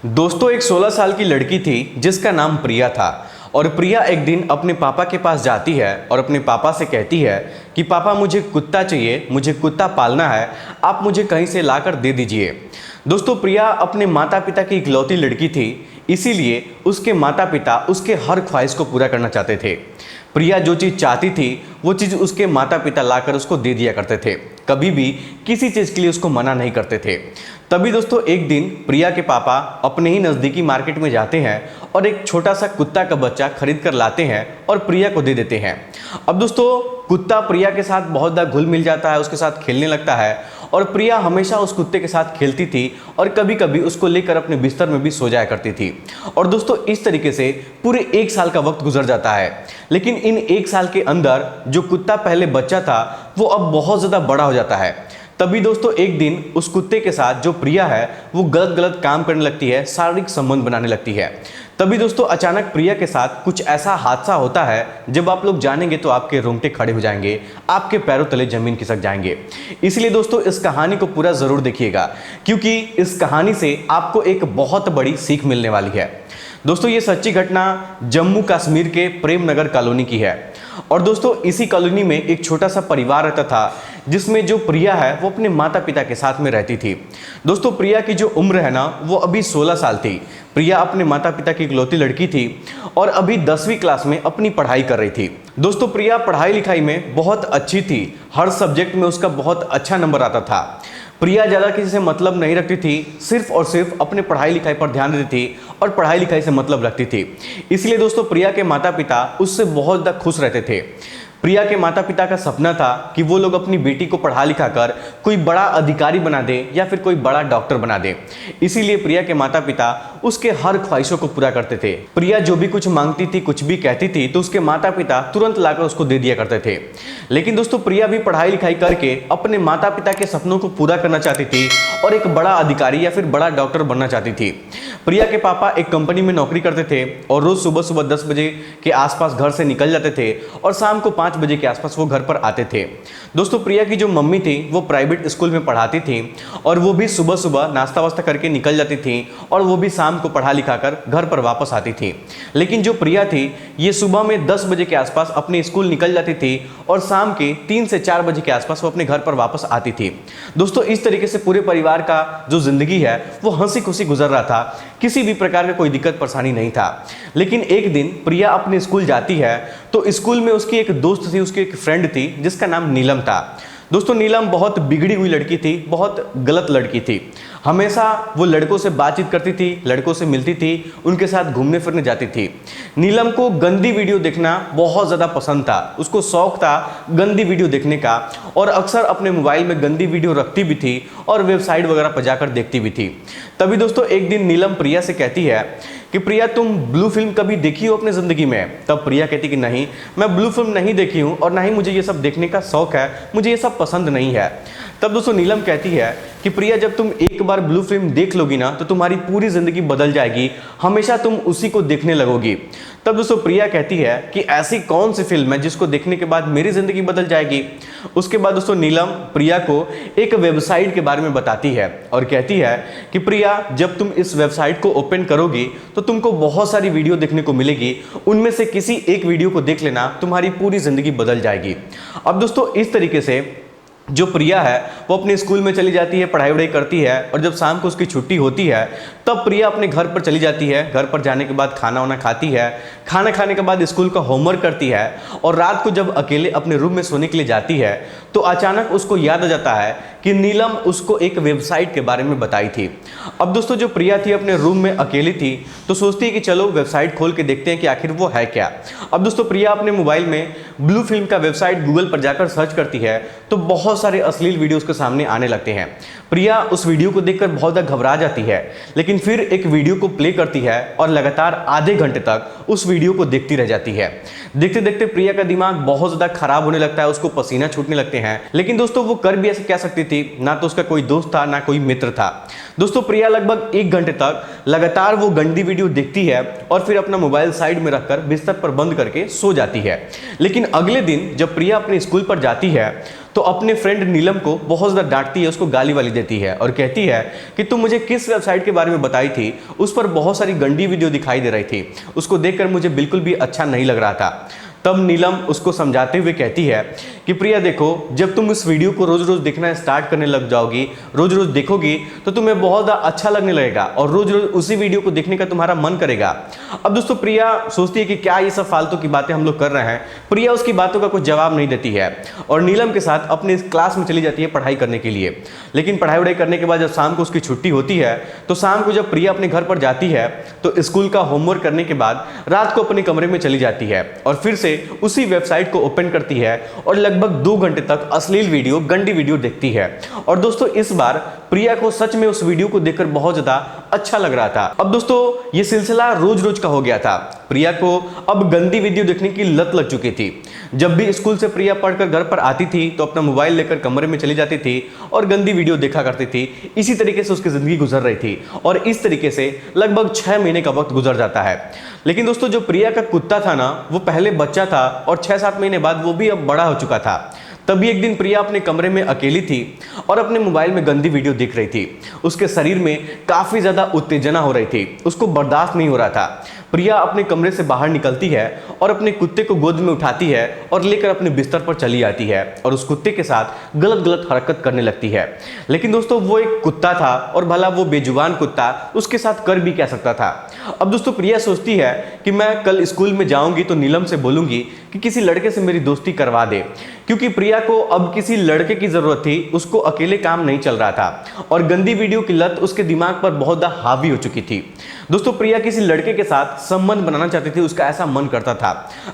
दोस्तों एक 16 साल की लड़की थी जिसका नाम प्रिया था। और प्रिया एक दिन अपने पापा के पास जाती है और अपने पापा से कहती है कि पापा मुझे कुत्ता चाहिए, मुझे कुत्ता पालना है, आप मुझे कहीं से लाकर दे दीजिए। दोस्तों प्रिया अपने माता पिता की इकलौती लड़की थी, इसीलिए उसके माता पिता उसके हर ख्वाहिश को पूरा करना चाहते थे। प्रिया जो चीज़ चाहती थी वो चीज़ उसके माता पिता लाकर उसको दे दिया करते थे, कभी भी किसी चीज़ के लिए उसको मना नहीं करते थे। तभी दोस्तों एक दिन प्रिया के पापा अपने ही नज़दीकी मार्केट में जाते हैं और एक छोटा सा कुत्ता का बच्चा खरीद कर लाते हैं और प्रिया को दे देते हैं। अब दोस्तों कुत्ता प्रिया के साथ बहुत ज़्यादा घुल मिल जाता है, उसके साथ खेलने लगता है और प्रिया हमेशा उस कुत्ते के साथ खेलती थी और कभी कभी उसको लेकर अपने बिस्तर में भी सो जाया करती थी। और दोस्तों इस तरीके से पूरे 1 साल का वक्त गुजर जाता है। लेकिन इन 1 साल के अंदर जो कुत्ता पहले बच्चा था वो अब बहुत ज़्यादा बड़ा हो जाता है। तभी दोस्तों एक दिन उस कुत्ते के साथ जो प्रिया है वो गलत गलत काम करने लगती है, शारीरिक संबंध बनाने लगती है। तभी दोस्तों अचानक प्रिया के साथ कुछ ऐसा हादसा होता है, जब आप लोग जानेंगे तो आपके रोंगटे खड़े हो जाएंगे, आपके पैरों तले जमीन खिसक जाएंगे। इसलिए दोस्तों इस कहानी को पूरा जरूर देखिएगा, क्योंकि इस कहानी से आपको एक बहुत बड़ी सीख मिलने वाली है। दोस्तों ये सच्ची घटना जम्मू कश्मीर के प्रेम नगर कॉलोनी की है। और दोस्तों इसी कॉलोनी में एक छोटा सा परिवार रहता था, जिसमें जो प्रिया है वो अपने माता पिता के साथ में रहती थी। दोस्तों प्रिया की जो उम्र है ना वो अभी 16 साल थी। प्रिया अपने माता पिता की इकलौती लड़की थी और अभी 10वीं क्लास में अपनी पढ़ाई कर रही थी। दोस्तों प्रिया पढ़ाई लिखाई में बहुत अच्छी थी, हर सब्जेक्ट में उसका बहुत अच्छा नंबर आता था। प्रिया ज़्यादा किसी से मतलब नहीं रखती थी, सिर्फ और सिर्फ अपने पढ़ाई लिखाई पर ध्यान देती थी और पढ़ाई लिखाई से मतलब रखती थी। इसलिए दोस्तों प्रिया के माता पिता उससे बहुत ज़्यादा खुश रहते थे। प्रिया के माता पिता का सपना था कि वो लोग अपनी बेटी को पढ़ा लिखा कर कोई बड़ा अधिकारी बना दे या फिर कोई बड़ा डॉक्टर बना दे। इसीलिए प्रिया के माता पिता उसके हर ख्वाहिशों को पूरा करते थे। प्रिया जो भी कुछ मांगती थी, कुछ भी कहती थी, तो उसके माता पिता तुरंत लाकर उसको दे दिया करते थे। लेकिन दोस्तों प्रिया भी पढ़ाई लिखाई करके अपने माता पिता के सपनों को पूरा करना चाहती थी और एक बड़ा अधिकारी या फिर बड़ा डॉक्टर बनना चाहती थी। प्रिया के पापा एक कंपनी में नौकरी करते थे और रोज सुबह सुबह 10 बजे के आसपास घर से निकल जाते थे और शाम को 5 बजे के आसपास वो घर पर आते थे। दोस्तों प्रिया की जो मम्मी थी वो प्राइवेट स्कूल में पढ़ाती थी और वो भी सुबह सुबह नाश्ता वास्ता करके निकल जाती थी और वो भी शाम को पढ़ा लिखा कर घर पर वापस आती थी। लेकिन जो प्रिया थी ये सुबह में 10 बजे के आसपास अपने स्कूल निकल जाती थी और शाम के 3 से 4 बजे के आसपास वो अपने घर पर वापस आती थी। दोस्तों इस तरीके से पूरे परिवार का जो जिंदगी है वो हंसी खुशी गुजर रहा था, किसी भी प्रकार का कोई दिक्कत परेशानी नहीं था। लेकिन एक दिन प्रिया अपने स्कूल जाती है तो स्कूल में उसकी एक दोस्त थी, उसकी एक फ्रेंड थी जिसका नाम नीलम था। दोस्तों नीलम बहुत बिगड़ी हुई लड़की थी, बहुत गलत लड़की थी। हमेशा वो लड़कों से बातचीत करती थी, लड़कों से मिलती थी, उनके साथ घूमने फिरने जाती थी। नीलम को गंदी वीडियो देखना बहुत ज़्यादा पसंद था, उसको शौक था गंदी वीडियो देखने का और अक्सर अपने मोबाइल में गंदी वीडियो रखती भी थी और वेबसाइट वगैरह पर जाकर देखती भी थी। तभी दोस्तों एक दिन नीलम प्रिया से कहती है कि प्रिया तुम ब्लू फिल्म कभी देखी हो अपने ज़िंदगी में? तब प्रिया कहती कि नहीं, मैं ब्लू फिल्म नहीं देखी हूँ और ना ही मुझे ये सब देखने का शौक है, मुझे ये सब पसंद नहीं है। तब दोस्तों नीलम कहती है कि प्रिया जब तुम एक बार ब्लू फिल्म देख लोगी ना तो तुम्हारी पूरी ज़िंदगी बदल जाएगी, हमेशा तुम उसी को देखने लगोगी। तब दोस्तों प्रिया कहती है कि ऐसी कौन सी फिल्म है जिसको देखने के बाद मेरी ज़िंदगी बदल जाएगी। उसके बाद दोस्तों नीलम प्रिया को एक वेबसाइट के बारे में बताती है और कहती है कि प्रिया जब तुम इस वेबसाइट को ओपन करोगी तो तुमको बहुत सारी वीडियो देखने को मिलेगी, उनमें से किसी एक वीडियो को देख लेना, तुम्हारी पूरी ज़िंदगी बदल जाएगी। अब दोस्तों इस तरीके से जो प्रिया है वो अपने स्कूल में चली जाती है, पढ़ाई वढ़ाई करती है और जब शाम को उसकी छुट्टी होती है तब प्रिया अपने घर पर चली जाती है। घर पर जाने के बाद खाना वाना खाती है, खाना खाने के बाद स्कूल का होमवर्क करती है और रात को जब अकेले अपने रूम में सोने के लिए जाती है तो अचानक उसको याद आ जाता है कि नीलम उसको एक वेबसाइट के बारे में बताई थी। अब दोस्तों जो प्रिया थी अपने रूम में अकेली थी तो सोचती है कि चलो वेबसाइट खोल के देखते हैं कि आखिर वो है क्या। अब दोस्तों प्रिया अपने मोबाइल में ब्लू फिल्म का वेबसाइट गूगल पर जाकर सर्च करती है तो बहुत सारे अश्लील वीडियोस के सामने आने लगते हैं। प्रिया उस वीडियो को देखकर बहुत ज़्यादा घबरा जाती है, लेकिन फिर एक वीडियो को प्ले करती है और लगातार आधे घंटे तक उस वीडियो को देखती रह जाती है। देखते देखते प्रिया का दिमाग बहुत ज़्यादा खराब होने लगता है, उसको पसीना छूटने लगते हैं। लेकिन दोस्तों वो कर भी ऐसे क्या सकती थी, ना तो उसका कोई दोस्त था ना कोई मित्र था। दोस्तों प्रिया लगभग 1 घंटे तक लगातार वो गंदी वीडियो देखती है और फिर अपना मोबाइल साइड में रखकर बिस्तर पर बंद करके सो जाती है। लेकिन अगले दिन जब प्रिया अपने स्कूल पर जाती है तो अपने फ्रेंड नीलम को बहुत ज़्यादा डांटती है, उसको गाली वाली देती है और कहती है कि तुम मुझे किस वेबसाइट के बारे में बताई थी, उस पर बहुत सारी गंदी वीडियो दिखाई दे रही थी, उसको देखकर मुझे बिल्कुल भी अच्छा नहीं लग रहा था। तब नीलम उसको समझाते हुए कहती है कि प्रिया देखो, जब तुम इस वीडियो को रोज रोज देखना स्टार्ट करने लग जाओगी, रोज रोज देखोगी, तो तुम्हें बहुत ज़्यादा अच्छा लगने लगेगा और रोज रोज उसी वीडियो को देखने का तुम्हारा मन करेगा। अब दोस्तों प्रिया सोचती है कि क्या ये सब फालतू की बातें हम लोग कर रहे हैं। प्रिया उसकी बातों का कुछ जवाब नहीं देती है और नीलम के साथ अपने क्लास में चली जाती है पढ़ाई करने के लिए। लेकिन पढ़ाई वढ़ाई करने के बाद जब शाम को उसकी छुट्टी होती है, तो शाम को जब प्रिया अपने घर पर जाती है तो स्कूल का होमवर्क करने के बाद रात को अपने कमरे में चली जाती है और फिर से उसी वेबसाइट को ओपन करती है और लगभग 2 घंटे तक अश्लील वीडियो, गंदी वीडियो देखती है। और दोस्तों इस बार प्रिया को सच में उस वीडियो को देखकर बहुत ज्यादा अच्छा लग रहा था। अब दोस्तों ये सिलसिला रोज रोज का हो गया था। प्रिया को अब गंदी वीडियो देखने की लत लग चुकी थी। जब भी स्कूल से प्रिया पढ़कर घर पर आती थी तो अपना मोबाइल लेकर कमरे में चली जाती थी और गंदी वीडियो देखा करती थी। इसी तरीके से उसकी जिंदगी गुजर रही थी और इस तरीके से लगभग 6 महीने का वक्त गुजर जाता है। लेकिन दोस्तों जो प्रिया का कुत्ता था ना, वो पहले बच्चा था और 6-7 महीने बाद वो भी अब बड़ा हो चुका था। तभी एक दिन प्रिया अपने कमरे में अकेली थी और अपने मोबाइल में गंदी वीडियो देख रही थी। उसके शरीर में काफी ज्यादा उत्तेजना हो रही थी, उसको बर्दाश्त नहीं हो रहा था। प्रिया अपने कमरे से बाहर निकलती है और अपने कुत्ते को गोद में उठाती है और लेकर अपने बिस्तर पर चली आती है और उस कुत्ते के साथ गलत गलत हरकत करने लगती है। लेकिन दोस्तों वो एक कुत्ता था और भला वो बेजुबान कुत्ता उसके साथ कर भी क्या सकता था। अब दोस्तों प्रिया सोचती है कि मैं कल स्कूल में जाऊंगी तो नीलम से बोलूंगी कि किसी लड़के से मेरी दोस्ती करवा दे, क्योंकि प्रिया को अब किसी लड़के की जरूरत थी। उसको अकेले काम नहीं चल रहा था और गंदी वीडियो की लत उसके दिमाग पर बहुत ज्यादा हावी हो चुकी थी। दोस्तों प्रिया किसी लड़के के साथ संबंध बनाना चाहती थी, उसका ऐसा मन करता था।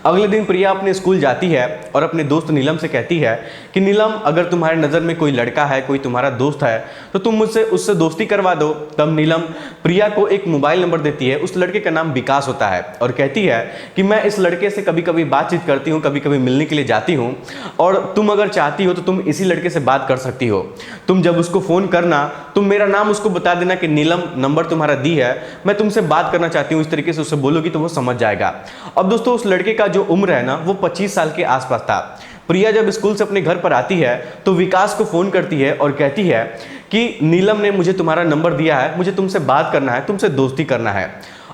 अगले दिन प्रिया अपने स्कूल जाती है और अपने दोस्त नीलम से कहती है कि नीलम, अगर तुम्हारे नज़र में कोई लड़का है, कोई तुम्हारा दोस्त है, तो तुम मुझसे उससे दोस्ती करवा दो। तब नीलम प्रिया को एक मोबाइल नंबर देती है। उस लड़के का नाम विकास होता है और कहती है कि मैं इस लड़के से कभी कभी बातचीत करती हूँ, कभी कभी मिलने के लिए जाती हूँ और तुम अगर चाहती हो तो तुम इसी लड़के से बात कर सकती हो। तुम जब उसको फ़ोन करना, तुम मेरा नाम उसको बता देना कि नीलम नंबर तुम्हारा दी है, मैं तुमसे बात करना चाहती हूँ, इस तरीके से उससे बोलोगी तो वो समझ जाएगा। अब दोस्तों उस लड़के का जो उम्र है ना, वो 25 साल के आसपास था। प्रिया जब स्कूल से अपने घर पर आती है तो विकास को फोन करती है और कहती है कि नीलम ने मुझे तुम्हारा नंबर दिया है, मुझे तुमसे बात करना है, तुमसे दोस्ती करना है।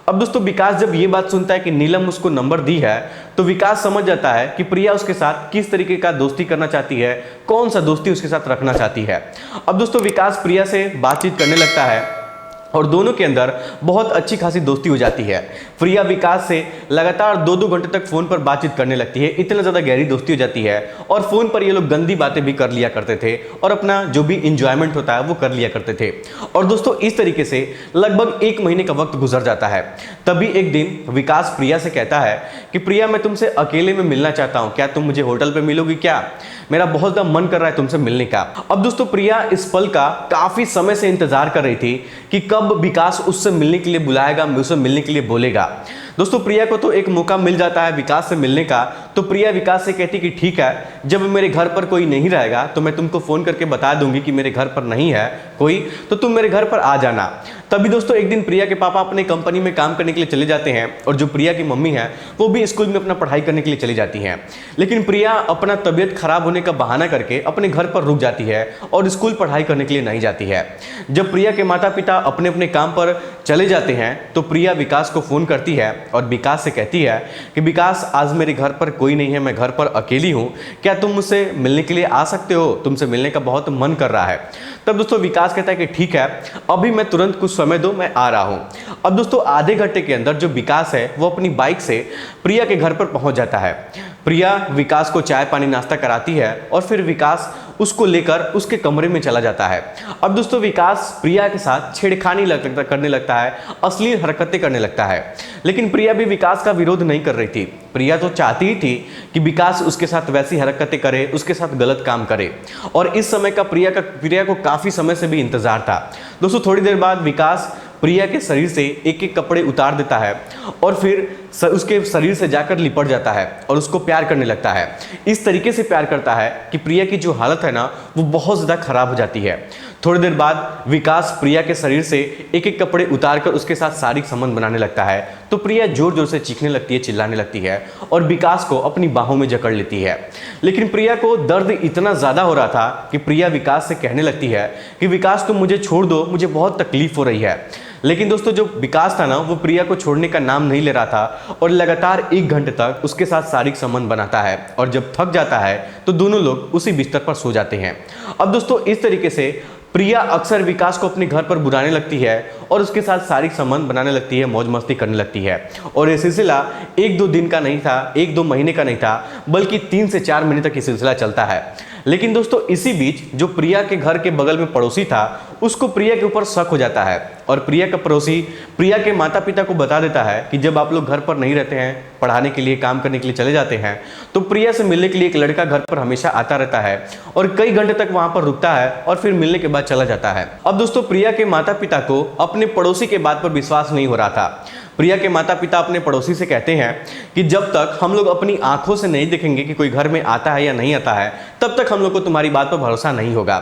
अब दोस्तों विकास जब ये बात सुनता है कि नीलम उसको नंबर दी है, तो विकास समझ जाता है कि प्रिया उसके साथ किस तरीके का दोस्ती करना चाहती है, कौन सा दोस्ती उसके साथ रखना चाहती है। अब दोस्तों विकास प्रिया से बातचीत करने लगता है और दोनों के अंदर बहुत अच्छी खासी दोस्ती हो जाती है। प्रिया विकास से लगातार 2-2 घंटे तक फोन पर बातचीत करने लगती है। इतना ज़्यादा गहरी दोस्ती हो जाती है और फोन पर ये लोग गंदी बातें भी कर लिया करते थे और अपना जो भी इंजॉयमेंट होता है वो कर लिया करते थे। और दोस्तों इस तरीके से लगभग 1 महीने का वक्त गुजर जाता है। तभी एक दिन विकास प्रिया से कहता है कि प्रिया, मैं तुमसे अकेले में मिलना चाहता हूँ, क्या तुम मुझे होटल पर मिलोगी क्या? मेरा बहुत ज़्यादा मन कर रहा है तुमसे मिलने का। अब दोस्तों प्रिया इस पल का काफ़ी समय से इंतजार कर रही थी कि कब विकास उससे मिलने के लिए बुलाएगा, उससे मिलने के लिए बोलेगा। दोस्तों प्रिया को तो एक मौका मिल जाता है विकास से मिलने का, तो प्रिया विकास से कहती कि ठीक है, जब मेरे घर पर कोई नहीं रहेगा तो मैं तुमको फ़ोन करके बता दूंगी कि मेरे घर पर नहीं है कोई, तो तुम मेरे घर पर आ जाना। तभी दोस्तों एक दिन प्रिया के पापा अपने कंपनी में काम करने के लिए चले जाते हैं और जो प्रिया की मम्मी है वो भी स्कूल में अपना पढ़ाई करने के लिए चली जाती हैं। लेकिन प्रिया अपना तबीयत खराब होने का बहाना करके अपने घर पर रुक जाती है और स्कूल पढ़ाई करने के लिए नहीं जाती है। जब प्रिया के माता पिता अपने अपने काम पर चले जाते हैं तो प्रिया विकास को फ़ोन करती है और विकास से कहती है कि विकास, आज मेरे घर पर कोई नहीं है, मैं घर पर अकेली हूँ, क्या तुम मुझसे मिलने के लिए आ सकते हो? तुमसे मिलने का बहुत मन कर रहा है। तब दोस्तों विकास कहता है कि ठीक है, अभी मैं तुरंत कुछ समय दो, मैं आ रहा हूँ। अब दोस्तों आधे घंटे के अंदर जो विकास है वो अपनी बाइक से प्रिया के घर पर पहुँच जाता है। प्रिया विकास को चाय पानी नाश्ता कराती है और फिर विकास उसको लेकर उसके कमरे में चला जाता है। अब दोस्तों विकास प्रिया के साथ छेड़खानी करने लगता है, अश्लील हरकतें करने लगता है। लेकिन प्रिया भी विकास का विरोध नहीं कर रही थी। प्रिया तो चाहती ही थी कि विकास उसके साथ वैसी हरकतें करे, उसके साथ गलत काम करे। और इस समय का प्रिया को काफ़ी समय से भी इंतजार था। दोस्तों थोड़ी देर बाद विकास प्रिया के शरीर से एक एक कपड़े उतार देता है और फिर उसके शरीर से जाकर लिपट जाता है और उसको प्यार करने लगता है। इस तरीके से प्यार करता है कि प्रिया की जो हालत है ना वो बहुत ज़्यादा खराब हो जाती है। थोड़ी देर बाद विकास प्रिया के शरीर से एक एक कपड़े उतारकर उसके साथ शारीरिक संबंध बनाने लगता है। तो प्रिया जोर जोर से चीखने लगती है, चिल्लाने लगती है और विकास को अपनी बाहों में जकड़ लेती है। लेकिन प्रिया को दर्द इतना ज़्यादा हो रहा था कि प्रिया विकास से कहने लगती है कि विकास तुम मुझे छोड़ दो, मुझे बहुत तकलीफ हो रही है। लेकिन दोस्तों जो विकास था ना, वो प्रिया को छोड़ने का नाम नहीं ले रहा था और लगातार 1 घंटे तक उसके साथ शारीरिक संबंध बनाता है और जब थक जाता है तो दोनों लोग उसी बिस्तर पर सो जाते हैं। अब दोस्तों इस तरीके से प्रिया अक्सर विकास को अपने घर पर बुलाने लगती है और उसके साथ शारीरिक संबंध बनाने लगती है, मौज मस्ती करने लगती है। और ये सिलसिला 1-2 दिन का नहीं था, 1-2 महीने का नहीं था, बल्कि 3 से 4 महीने तक ये सिलसिला चलता है। लेकिन दोस्तों इसी बीच जो प्रिया के घर के बगल में पड़ोसी था, उसको प्रिया के ऊपर शक हो जाता है और प्रिया का पड़ोसी प्रिया के माता पिता को बता देता है कि जब आप लोग घर पर नहीं रहते हैं, पढ़ाने के लिए, काम करने के लिए चले जाते हैं, तो प्रिया से मिलने के लिए एक लड़का घर पर हमेशा आता रहता है और कई घंटे तक वहां पर रुकता है और फिर मिलने के बाद चला जाता है। अब दोस्तों प्रिया के माता पिता को अपने पड़ोसी के बात पर विश्वास नहीं हो रहा था। प्रिया के माता पिता अपने पड़ोसी से कहते हैं कि जब तक हम लोग अपनी आंखों से नहीं देखेंगे कि कोई घर में आता है या नहीं आता है, तब तक हम लोग को तुम्हारी बात पर भरोसा नहीं होगा।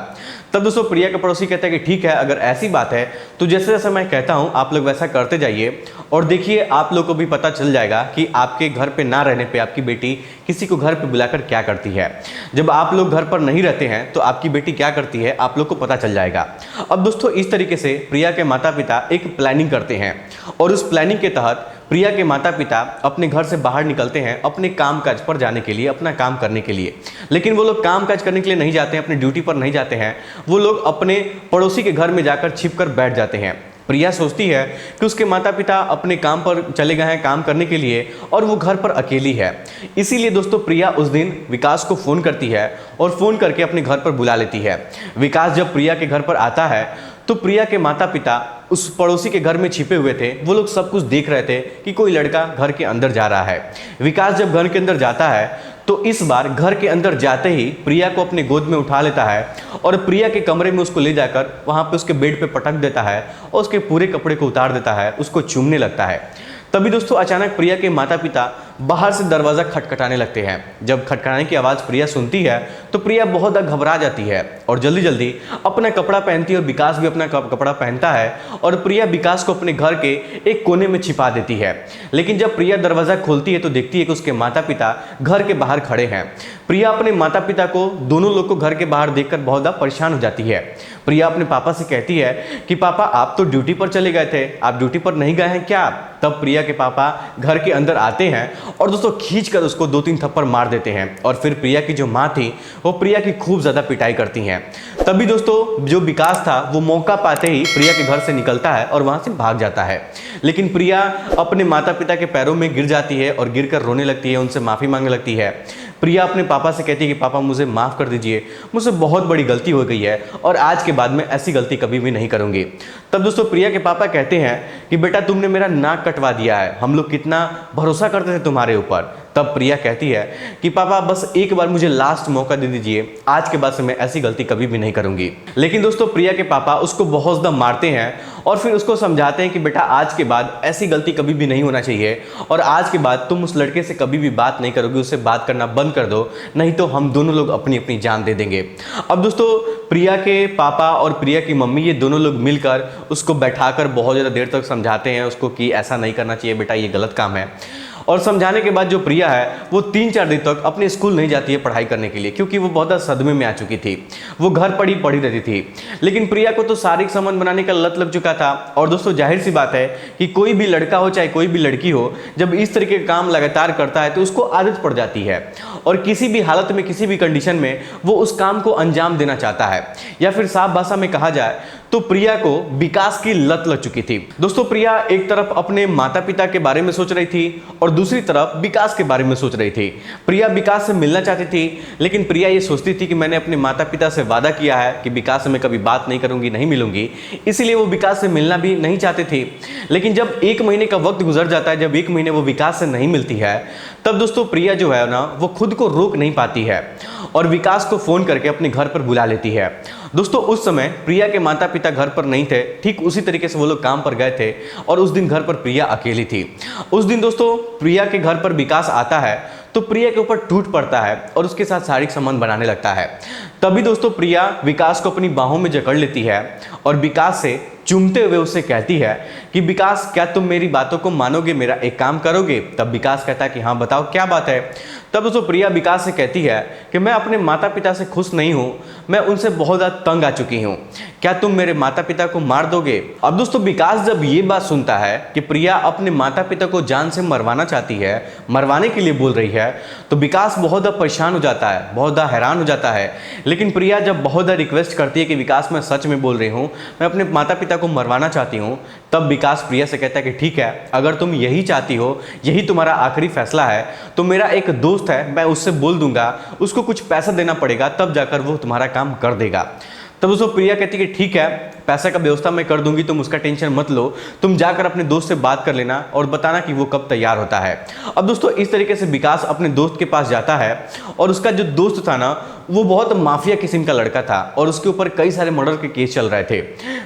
तब दोस्तों प्रिया का पड़ोसी कहता है कि ठीक है, अगर ऐसी बात है तो जैसे जैसे मैं कहता हूं आप लोग वैसा करते जाइए और देखिए आप लोग को भी पता चल जाएगा कि आपके घर पे ना रहने पे आपकी बेटी किसी को घर पे बुलाकर क्या करती है। जब आप लोग घर पर नहीं रहते हैं तो आपकी बेटी क्या करती है आप लोग को पता चल जाएगा। अब दोस्तों इस तरीके से प्रिया के माता पिता एक प्लानिंग करते हैं और उस प्लानिंग के तहत प्रिया के माता पिता अपने घर से बाहर निकलते हैं अपने काम काज पर जाने के लिए, अपना काम करने के लिए। लेकिन वो लोग काम काज करने के लिए नहीं जाते हैं, अपने ड्यूटी पर नहीं जाते हैं, वो लोग अपने पड़ोसी के घर में जाकर छिपकर बैठ जाते हैं। प्रिया सोचती है कि उसके माता पिता अपने काम पर चले गए हैं काम करने के लिए और वो घर पर अकेली है। इसीलिए दोस्तों प्रिया उस दिन विकास को फ़ोन करती है और फ़ोन करके अपने घर पर बुला लेती है। विकास जब प्रिया के घर पर आता है तो प्रिया के माता पिता उस पड़ोसी के घर में छिपे हुए थे, वो लोग सब कुछ देख रहे थे कि कोई लड़का घर के अंदर जा रहा है। विकास जब घर के अंदर जाता है तो इस बार घर के अंदर जाते ही प्रिया को अपने गोद में उठा लेता है और प्रिया के कमरे में उसको ले जाकर वहां पे उसके बेड पे पटक देता है और उसके पूरे कपड़े को उतार देता है, उसको चूमने लगता है। तभी दोस्तों अचानक प्रिया के माता पिता बाहर से दरवाज़ा खटखटाने लगते हैं। जब खटखटाने की आवाज़ प्रिया सुनती है तो प्रिया बहुत घबरा जाती है और जल्दी जल्दी अपना कपड़ा पहनती है और विकास भी अपना कपड़ा पहनता है और प्रिया विकास को अपने घर के एक कोने में छिपा देती है। लेकिन जब प्रिया दरवाज़ा खोलती है तो देखती है कि उसके माता पिता घर के बाहर खड़े हैं। प्रिया अपने माता पिता को, दोनों लोग को घर के बाहर देखकर बहुत ज़्यादा परेशान हो जाती है। प्रिया अपने पापा से कहती है कि पापा आप तो ड्यूटी पर चले गए थे, आप ड्यूटी पर नहीं गए हैं क्या? तब प्रिया के पापा घर के अंदर आते हैं और दोस्तों खींचकर उसको 2-3 थप्पड़ मार देते हैं और फिर प्रिया की जो माँ थी वो प्रिया की खूब ज़्यादा पिटाई करती हैं। तभी दोस्तों जो विकास था वो मौका पाते ही प्रिया के घर से निकलता है और वहाँ से भाग जाता है। लेकिन प्रिया अपने माता पिता के पैरों में गिर जाती है और गिरकर रोने लगती है, उनसे माफ़ी मांगने लगती है। प्रिया अपने पापा से कहती है कि पापा मुझे माफ़ कर दीजिए, मुझसे बहुत बड़ी गलती हो गई है और आज के बाद मैं ऐसी गलती कभी भी नहीं करूँगी। तब दोस्तों प्रिया के पापा कहते हैं कि बेटा तुमने मेरा नाक कटवा दिया है, हम लोग कितना भरोसा करते थे तुम्हारे ऊपर। तब प्रिया कहती है कि पापा बस एक बार मुझे लास्ट मौका दे दीजिए, आज के बाद से मैं ऐसी गलती कभी भी नहीं करूँगी। लेकिन दोस्तों प्रिया के पापा उसको बहुत ज़्यादा मारते हैं और फिर उसको समझाते हैं कि बेटा आज के बाद ऐसी गलती कभी भी नहीं होना चाहिए और आज के बाद तुम उस लड़के से कभी भी बात नहीं करोगे, उससे बात करना बंद कर दो, नहीं तो हम दोनों लोग अपनी अपनी जान दे देंगे। अब दोस्तों प्रिया के पापा और प्रिया की मम्मी ये दोनों लोग मिलकर उसको बैठाकर बहुत ज़्यादा देर तक समझाते हैं उसको कि ऐसा नहीं करना चाहिए बेटा, ये गलत काम है। और समझाने के बाद जो प्रिया है वो 3-4 दिन तक अपने स्कूल नहीं जाती है पढ़ाई करने के लिए, क्योंकि वो बहुत ज़्यादा सदमे में आ चुकी थी। वो घर पर ही पड़ी रहती थी। लेकिन प्रिया को तो शारीरिक संबंध बनाने का लत लग चुका था और दोस्तों जाहिर सी बात है कि कोई भी लड़का हो चाहे कोई भी लड़की हो, जब इस तरीके का काम लगातार करता है तो उसको आदत पड़ जाती है और किसी भी हालत में, किसी भी कंडीशन में वो उस काम को अंजाम देना चाहता है। या फिर साफ भाषा में कहा जाए तो प्रिया को विकास की लत लग चुकी थी। दोस्तों प्रिया एक तरफ अपने माता पिता के बारे में सोच रही थी और दूसरी तरफ विकास के बारे में सोच रही थी। प्रिया विकास से मिलना चाहती थी, लेकिन प्रिया ये सोचती थी कि मैंने अपने माता पिता से वादा किया है कि विकास से मैं कभी बात नहीं करूंगी, नहीं मिलूंगी, इसीलिए वो विकास से मिलना भी नहीं चाहते थे। लेकिन जब 1 महीने का वक्त गुजर जाता है, जब 1 महीने वो विकास से नहीं मिलती है, तब दोस्तों प्रिया जो है ना वो खुद को रोक नहीं पाती है और विकास को फोन करके अपने घर पर बुला लेती है। दोस्तों उस समय प्रिया के माता पिता घर पर नहीं थे, ठीक उसी तरीके से वो लोग काम पर गए थे और उस दिन घर पर प्रिया अकेली थी। उस दिन दोस्तों प्रिया के घर पर विकास आता है तो प्रिया के ऊपर टूट पड़ता है और उसके साथ शारीरिक संबंध बनाने लगता है। तभी दोस्तों प्रिया विकास को अपनी बाहों में जकड़ लेती है और विकास से चूमते हुए उससे कहती है कि विकास, क्या तुम मेरी बातों को मानोगे, मेरा एक काम करोगे? तब विकास कहता है कि हाँ बताओ क्या बात है। तब दोस्तों प्रिया विकास से कहती है कि मैं अपने माता पिता से खुश नहीं हूँ, मैं उनसे बहुत ज़्यादा तंग आ चुकी हूँ, क्या तुम मेरे माता पिता को मार दोगे? अब दोस्तों विकास जब ये बात सुनता है कि प्रिया अपने माता पिता को जान से मरवाना चाहती है, मरवाने के लिए बोल रही है, तो विकास बहुत ज़्यादा परेशान हो जाता है, बहुत ज़्यादा हैरान हो जाता है। लेकिन प्रिया जब बहुत ज़्यादा रिक्वेस्ट करती है कि विकास मैं सच में बोल रही हूँ, मैं अपने माता पिता को मरवाना चाहती हूँ, तब विकास प्रिया से कहता है कि ठीक है, अगर तुम यही चाहती हो, यही तुम्हारा आखिरी फैसला है, तो मेरा एक दोस्त है, मैं उससे बोल दूंगा, उसको कुछ पैसा देना पड़ेगा, तब जाकर वो तुम्हारा काम कर देगा। तब उसको प्रिया कहती है कि ठीक है, पैसे का व्यवस्था मैं कर दूंगी, तुम उसका टेंशन मत लो, तुम जाकर अपने दोस्त से बात कर लेना और बताना कि वो कब तैयार होता है। अब दोस्तों इस तरीके से विकास अपने दोस्त के पास जाता है और उसका जो दोस्त था ना, वो बहुत माफिया किस्म का लड़का था और उसके ऊपर कई सारे मर्डर के केस चल रहे थे।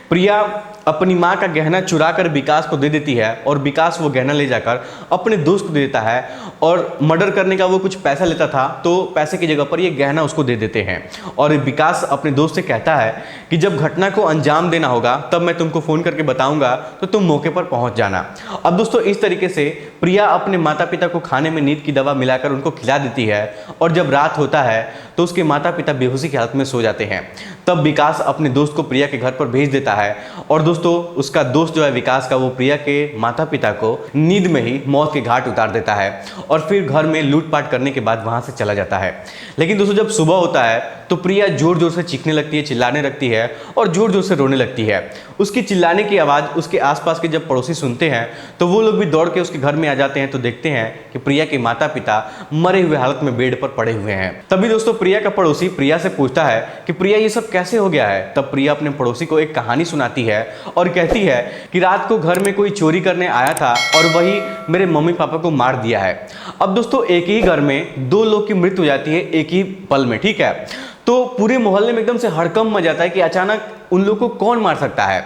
प्रिया अपनी माँ का गहना चुरा कर विकास को दे देती है और विकास वो गहना ले जाकर अपने दोस्त को दे देता है और मर्डर करने का वो कुछ पैसा लेता था, तो पैसे की जगह पर ये गहना उसको दे देते हैं। और विकास अपने दोस्त से कहता है कि जब घटना को अंजाम देना होगा तब मैं तुमको फ़ोन करके बताऊंगा, तो तुम मौके पर पहुंच जाना। अब दोस्तों इस तरीके से प्रिया अपने माता पिता को खाने में नींद की दवा मिलाकर उनको खिला देती है और जब रात होता है तो उसके माता पिता बेहोशी की हालत में सो जाते हैं। तब विकास अपने दोस्त को प्रिया के घर पर भेज देता है और दोस्तों उसका दोस्त जो है विकास का, वो प्रिया के माता पिता को नींद में ही मौत के घाट उतार देता है और फिर घर में लूटपाट करने के बाद वहां से चला जाता है। लेकिन दोस्तों जब सुबह होता है तो प्रिया जोर जोर से चीखने लगती है, चिल्लाने लगती है और जोर जोर से रोने लगती है। उसकी चिल्लाने की आवाज़ उसके आसपास के जब पड़ोसी सुनते हैं तो वो लोग भी दौड़ के उसके घर में आ जाते हैं, तो देखते हैं कि प्रिया के माता पिता मरे हुए हालत में बेड पर पड़े हुए हैं। तभी दोस्तों प्रिया का पड़ोसी प्रिया से पूछता है कि प्रिया ये सब कैसे हो गया है। तब प्रिया अपने पड़ोसी को एक कहानी सुनाती है और कहती है कि रात को घर में कोई चोरी करने आया था और वही मेरे मम्मी पापा को मार दिया है। अब दोस्तों एक ही घर में दो लोग की मृत्यु हो जाती है एक ही पल में, ठीक है, तो पूरे मोहल्ले में एकदम से हड़कंप मच जाता है कि अचानक उन लोगों को कौन मार सकता है।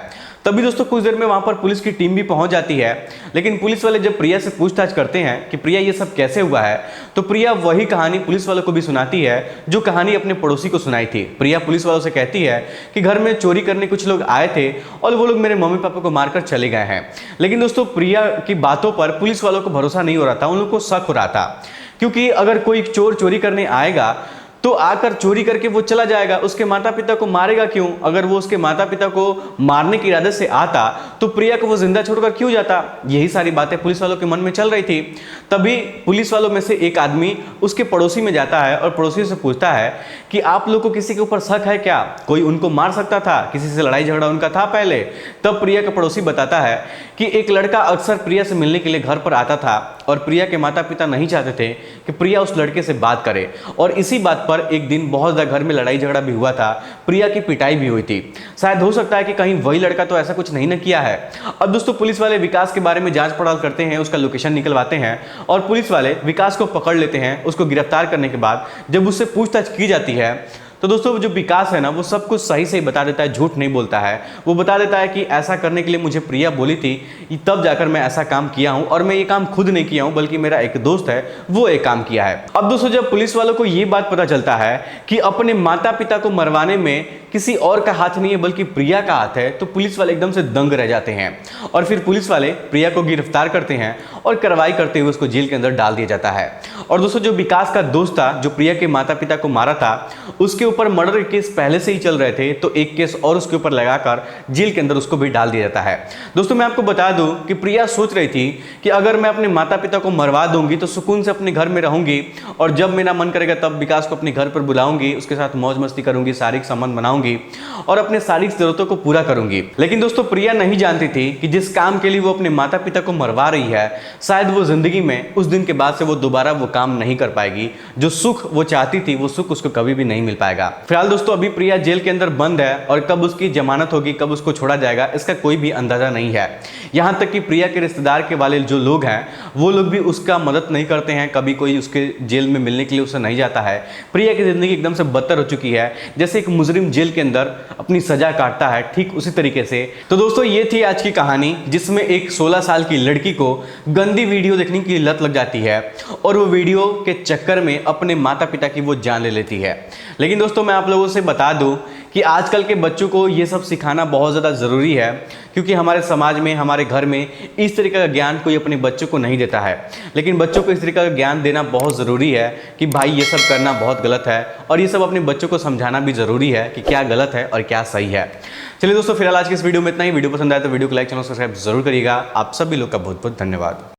तभी दोस्तों कुछ देर में वहां पर पुलिस की टीम भी पहुंच जाती है। लेकिन पुलिस वाले जब प्रिया से पूछताछ करते हैं कि प्रिया ये सब कैसे हुआ है, तो प्रिया वही कहानी पुलिस वालों को भी सुनाती है जो कहानी अपने पड़ोसी को सुनाई थी। प्रिया पुलिस वालों से कहती है कि घर में चोरी करने कुछ लोग आए थे और वो लोग मेरे मम्मी पापा को मारकर चले गए हैं। लेकिन दोस्तों प्रिया की बातों पर पुलिस वालों को भरोसा नहीं हो रहा था, उन लोगों को शक हो रहा था, क्योंकि अगर कोई चोर चोरी करने आएगा तो आकर चोरी करके वो चला जाएगा, उसके माता पिता को मारेगा क्यों? अगर वो उसके माता पिता को मारने की इरादे से आता तो प्रिया को वो जिंदा छोड़कर क्यों जाता? यही सारी बातें पुलिस वालों के मन में चल रही थी। तभी पुलिस वालों में से एक आदमी उसके पड़ोसी में जाता है और पड़ोसी से पूछता है कि आप लोग को किसी के ऊपर शक है क्या? कोई उनको मार सकता था? किसी से लड़ाई झगड़ा उनका था पहले? तब प्रिया का पड़ोसी बताता है कि एक लड़का अक्सर प्रिया से मिलने के लिए घर पर आता था और प्रिया के माता पिता नहीं चाहते थे कि प्रिया उस लड़के से बात करे, और इसी बात पर एक दिन बहुत ज़्यादा घर में लड़ाई झगड़ा भी हुआ था, प्रिया की पिटाई भी हुई थी। शायद हो सकता है कि कहीं वही लड़का तो ऐसा कुछ नहीं न किया है। अब दोस्तों पुलिस वाले विकास के बारे में जांच पड़ताल करते हैं, उसका लोकेशन निकलवाते हैं और पुलिस वाले विकास को पकड़ लेते हैं। उसको गिरफ्तार करने के बाद जब उससे पूछताछ की जाती है तो दोस्तों जो विकास है ना, वो सब कुछ सही से बता देता है, झूठ नहीं बोलता है। वो बता देता है कि ऐसा करने के लिए मुझे प्रिया बोली थी, तब जाकर मैं ऐसा काम किया हूं, और मैं ये काम खुद नहीं किया हूं बल्कि मेरा एक दोस्त है वो एक काम किया है। अब दोस्तों जब पुलिस वालों को ये बात पता चलता है कि अपने माता पिता को मरवाने में किसी और का हाथ नहीं है बल्कि प्रिया का हाथ है, तो पुलिस वाले एकदम से दंग रह जाते हैं और फिर पुलिस वाले प्रिया को गिरफ्तार करते हैं और कार्रवाई करते हुए उसको जेल के अंदर डाल दिया जाता है। और दोस्तों जो विकास का दोस्त था जो प्रिया के माता पिता को मारा था, उसके ऊपर मर्डर केस पहले से ही चल रहे थे, तो एक केस और उसके ऊपर लगाकर जेल के अंदर उसको भी डाल दिया जाता है। दोस्तों मैं आपको बता दूं कि प्रिया सोच रही थी कि अगर मैं अपने माता पिता को मरवा दूंगी तो सुकून से अपने घर में रहूंगी और जब मेरा मन करेगा तब विकास को अपने घर पर बुलाऊंगी, उसके साथ मौज मस्ती करूंगी, शारीरिक संबंध बनाऊंगी और अपने शारीरिक जरूरतों को पूरा करूंगी। लेकिन दोस्तों प्रिया नहीं जानती थी कि जिस काम के लिए वो अपने माता पिता को मरवा रही है, शायद वो जिंदगी में उस दिन के बाद से वो दोबारा वो काम नहीं कर पाएगी। जो सुख वो चाहती थी वो सुख उसको कभी भी नहीं मिल पाएगा। फिलहाल दोस्तों अभी प्रिया जेल के अंदर बंद है और कब उसकी जमानत होगी, कब उसको छोड़ा जाएगा, इसका कोई भी अंदाजा नहीं है। यहां तक कि प्रिया के रिश्तेदार के वाले जो लोग हैं वो लोग भी उसका मदद नहीं करते हैं, कभी कोई उसके जेल में मिलने के लिए उससे नहीं जाता है। प्रिया की जिंदगी एकदम से बदतर हो चुकी है, जैसे एक मुजरिम जेल के अंदर अपनी सजा काटता है, ठीक उसी तरीके से। तो दोस्तों ये थी आज की कहानी जिसमें एक 16 साल की लड़की को गंदी वीडियो देखने की लत लग जाती है और वो वीडियो के चक्कर में अपने माता पिता की वो जान ले लेती है। लेकिन दोस्तों मैं आप लोगों से बता दूं कि आजकल के बच्चों को ये सब सिखाना बहुत ज़्यादा ज़रूरी है, क्योंकि हमारे समाज में, हमारे घर में इस तरीके का ज्ञान कोई अपने बच्चों को नहीं देता है। लेकिन बच्चों को इस तरीके का ज्ञान देना बहुत ज़रूरी है कि भाई ये सब करना बहुत गलत है, और ये सब अपने बच्चों को समझाना भी ज़रूरी है कि क्या गलत है और क्या सही है। चलिए दोस्तों, फिलहाल आज की इस वीडियो में इतना ही। वीडियो पसंद आए तो वीडियो को लाइक, चैनल सब्सक्राइब जरूर करिएगा। आप सभी लोग का बहुत बहुत धन्यवाद।